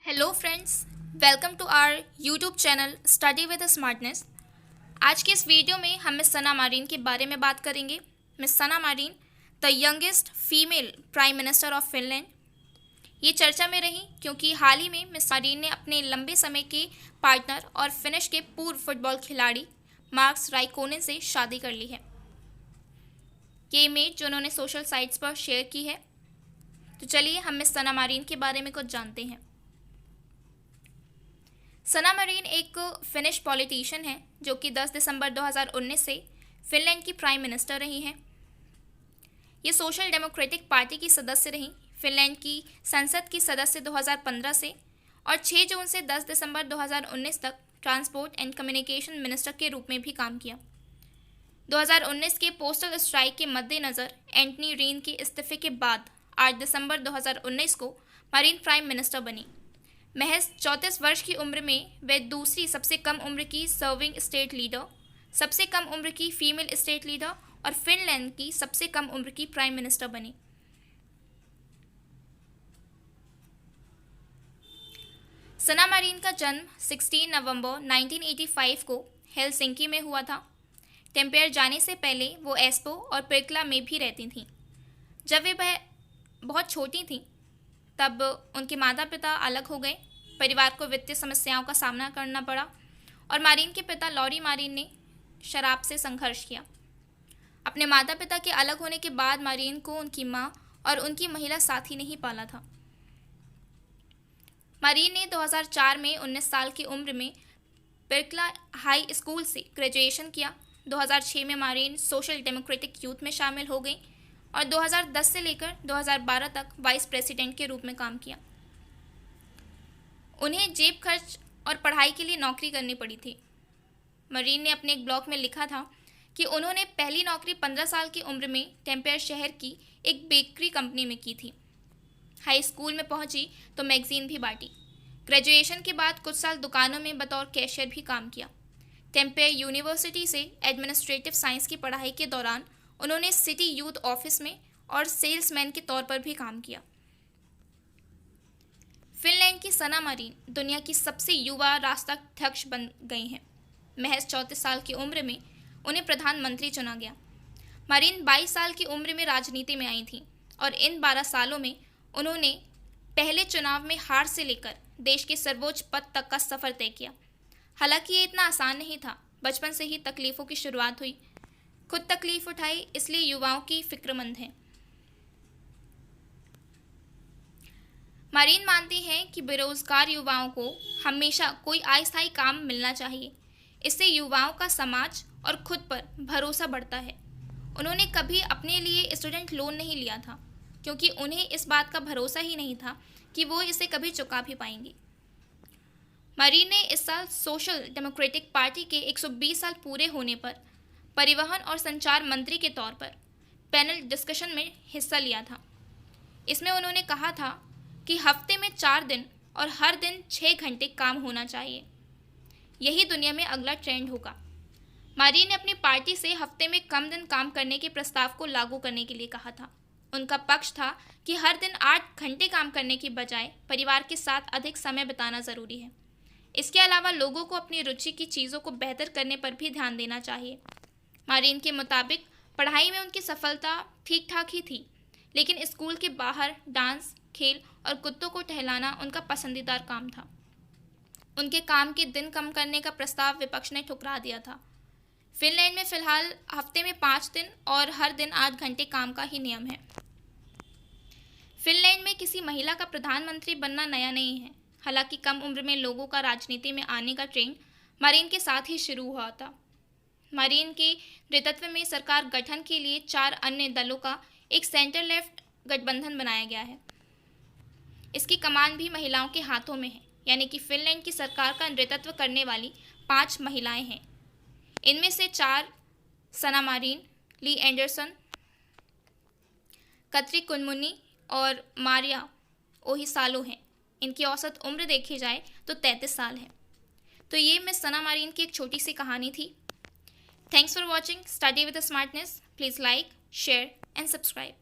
Hello friends, welcome to our YouTube channel study with smartness. आज के इस video में हम मिस सना मारीन के बारे में बात करेंगे। Miss Sanna Marin the youngest female prime minister of Finland. ये चर्चा में रही क्योंकि हाल ही में मिस मारीन ने अपने लंबे समय के पार्टनर और फिनिश के पूर्व फुटबॉल खिलाड़ी मार्क्स राइकोनेन से शादी कर ली है। ये इमेज जो उन्होंने सोशल साइट्स पर शेयर की है। तो चलिए हम मिस सना मारीन के बारे में कुछ जानते हैं। सना मारीन एक फिनिश पॉलिटिशियन है जो कि 10 दिसंबर 2019 से फिनलैंड की प्राइम मिनिस्टर रही हैं। ये सोशल डेमोक्रेटिक पार्टी की सदस्य रहीं, फिनलैंड की संसद की सदस्य 2015 से और 6 जून से 10 दिसंबर 2019 तक ट्रांसपोर्ट एंड कम्युनिकेशन मिनिस्टर के रूप में भी काम किया। 2019 के पोस्टल स्ट्राइक के मद्देनज़र एंटनी रीन के इस्तीफे के बाद 8 दिसंबर 2019 को मारीन प्राइम मिनिस्टर बनी। महज 34 वर्ष की उम्र में वे दूसरी सबसे कम उम्र की सर्विंग स्टेट लीडर, सबसे कम उम्र की फीमेल स्टेट लीडर और फिनलैंड की सबसे कम उम्र की प्राइम मिनिस्टर बनी। सना मारीन का जन्म 16 नवंबर 1985 को हेलसिंकी में हुआ था। टेम्पेयर जाने से पहले वो एस्पो और पिर्कला में भी रहती थीं। जब वे बहुत छोटी थीं तब उनके माता पिता अलग हो गए। परिवार को वित्तीय समस्याओं का सामना करना पड़ा और मारीन के पिता लॉरी मारीन ने शराब से संघर्ष किया। अपने माता पिता के अलग होने के बाद मारीन को उनकी मां और उनकी महिला साथी ने ही पाला था। मारीन ने 2004 में 19 साल की उम्र में पिर्कला हाई स्कूल से ग्रेजुएशन किया। 2006 में मारीन सोशल डेमोक्रेटिक यूथ में शामिल हो गई और 2010 से लेकर 2012 तक वाइस प्रेसिडेंट के रूप में काम किया। उन्हें जेब खर्च और पढ़ाई के लिए नौकरी करनी पड़ी थी। मारीन ने अपने एक ब्लॉग में लिखा था कि उन्होंने पहली नौकरी 15 साल की उम्र में टेम्पेयर शहर की एक बेकरी कंपनी में की थी। हाई स्कूल में पहुंची तो मैगजीन भी बांटी। ग्रेजुएशन के बाद कुछ साल दुकानों में बतौर कैशियर भी काम किया। टेम्पेयर यूनिवर्सिटी से एडमिनिस्ट्रेटिव साइंस की पढ़ाई के दौरान उन्होंने सिटी यूथ ऑफिस में और सेल्समैन के तौर पर भी काम किया। फिनलैंड की सना मारीन दुनिया की सबसे युवा राष्ट्राध्यक्ष बन गई हैं। महज 34 साल की उम्र में उन्हें प्रधानमंत्री चुना गया। मारीन 22 साल की उम्र में राजनीति में आई थी और इन 12 सालों में उन्होंने पहले चुनाव में हार से लेकर देश के सर्वोच्च पद तक का सफ़र तय किया। हालांकि ये इतना आसान नहीं था। बचपन से ही तकलीफ़ों की शुरुआत हुई। खुद तकलीफ उठाई, इसलिए युवाओं की फिक्रमंद हैं। मारीन मानती हैं कि बेरोजगार युवाओं को हमेशा कोई अस्थायी काम मिलना चाहिए। इससे युवाओं का समाज और खुद पर भरोसा बढ़ता है। उन्होंने कभी अपने लिए स्टूडेंट लोन नहीं लिया था क्योंकि उन्हें इस बात का भरोसा ही नहीं था कि वो इसे कभी चुका भी पाएंगी। मारीन ने इस साल सोशल डेमोक्रेटिक पार्टी के 120 साल पूरे होने पर परिवहन और संचार मंत्री के तौर पर पैनल डिस्कशन में हिस्सा लिया था। इसमें उन्होंने कहा था कि हफ्ते में 4 दिन और हर दिन 6 घंटे काम होना चाहिए। यही दुनिया में अगला ट्रेंड होगा। मारीन ने अपनी पार्टी से हफ्ते में कम दिन काम करने के प्रस्ताव को लागू करने के लिए कहा था। उनका पक्ष था कि हर दिन 8 घंटे काम करने की बजाय परिवार के साथ अधिक समय बिताना ज़रूरी है। इसके अलावा लोगों को अपनी रुचि की चीज़ों को बेहतर करने पर भी ध्यान देना चाहिए। मारीन के मुताबिक पढ़ाई में उनकी सफलता ठीक ठाक ही थी, लेकिन स्कूल के बाहर डांस, खेल और कुत्तों को टहलाना उनका पसंदीदा काम था। उनके काम के दिन कम करने का प्रस्ताव विपक्ष ने ठुकरा दिया था। फिनलैंड में फिलहाल हफ्ते में 5 दिन और हर दिन 8 घंटे काम का ही नियम है। फिनलैंड में किसी महिला का प्रधानमंत्री बनना नया नहीं है। हालांकि कम उम्र में लोगों का राजनीति में आने का ट्रेंड मारीन के साथ ही शुरू हुआ था। मारीन के नेतृत्व में सरकार गठन के लिए 4 अन्य दलों का एक सेंटर लेफ्ट गठबंधन बनाया गया है। इसकी कमान भी महिलाओं के हाथों में है, यानी कि फिनलैंड की सरकार का नेतृत्व करने वाली 5 महिलाएं हैं। इनमें से 4 सना मारीन, ली एंडरसन, कतरी कुनमुनी और मारिया ओहिसालो हैं। इनकी औसत उम्र देखी जाए तो 33 साल है। तो ये मिस सना मारीन की एक छोटी सी कहानी थी। Thanks for watching Study with Smartness. Please like, share and subscribe.